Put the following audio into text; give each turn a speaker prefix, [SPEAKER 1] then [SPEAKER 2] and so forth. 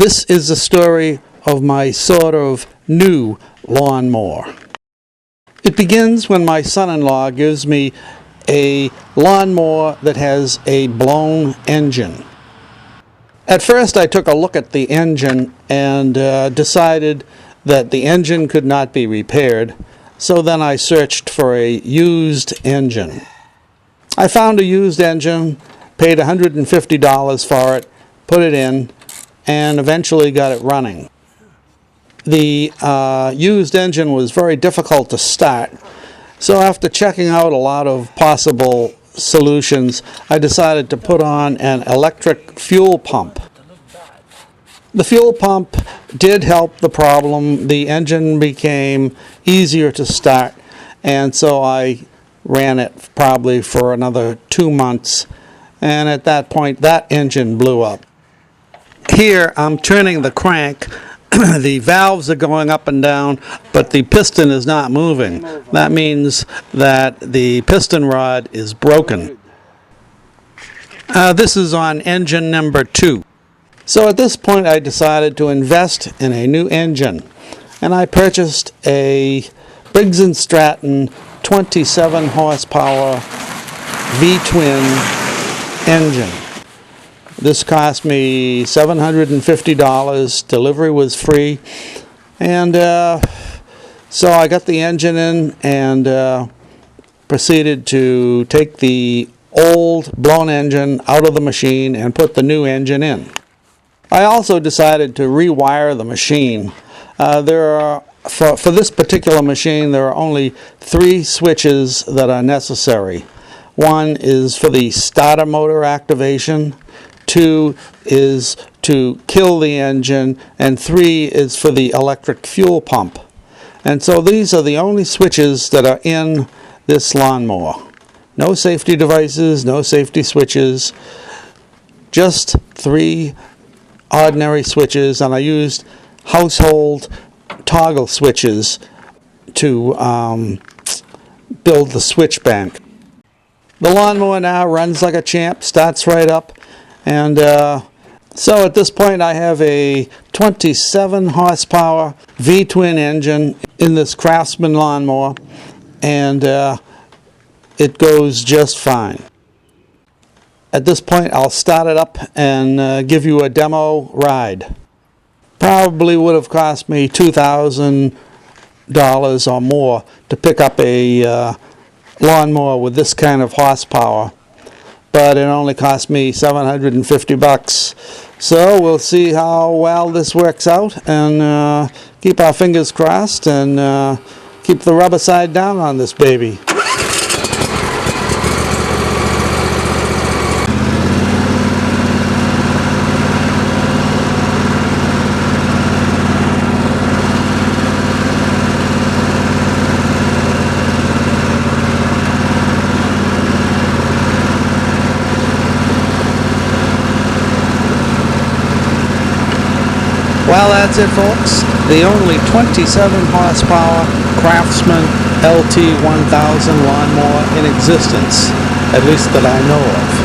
[SPEAKER 1] This is the story of my sort of new lawnmower. It begins when my son-in-law gives me a lawnmower that has a blown engine. At first I took a look at the engine and decided that the engine could not be repaired, so then I searched for a used engine. I found a used engine, paid $150 for it, put it in, and eventually got it running. The used engine was very difficult to start, so after checking out a lot of possible solutions, I decided to put on an electric fuel pump. The fuel pump did help the problem. The engine became easier to start, and so I ran it probably for another 2 months, and at that point that engine blew up. Here I'm turning the crank. The valves are going up and down, but the piston is not moving. That means that the piston rod is broken. This is on engine number 2. So at this point I decided to invest in a new engine, and I purchased a Briggs & Stratton 27 horsepower V-twin engine. This cost me $750. Delivery was free, and so I got the engine in and proceeded to take the old blown engine out of the machine and put the new engine in. I also decided to rewire the machine. For this particular machine, there are only 3 switches that are necessary. One is for the starter motor activation, 2 is to kill the engine, and 3 is for the electric fuel pump. And so these are the only switches that are in this lawnmower. No safety devices, no safety switches, just 3 ordinary switches, and I used household toggle switches to build the switch bank. The lawnmower now runs like a champ, starts right up, and so at this point I have a 27 horsepower V-twin engine in this Craftsman lawnmower, and it goes just fine. At this point I'll start it up and give you a demo ride. Probably would have cost me $2,000 or more to pick up a lawnmower with this kind of horsepower, but it only cost me $750. So we'll see how well this works out, and keep our fingers crossed and keep the rubber side down on this baby. Well, that's it, folks. The only 27 horsepower Craftsman LT1000 lawnmower in existence, at least that I know of.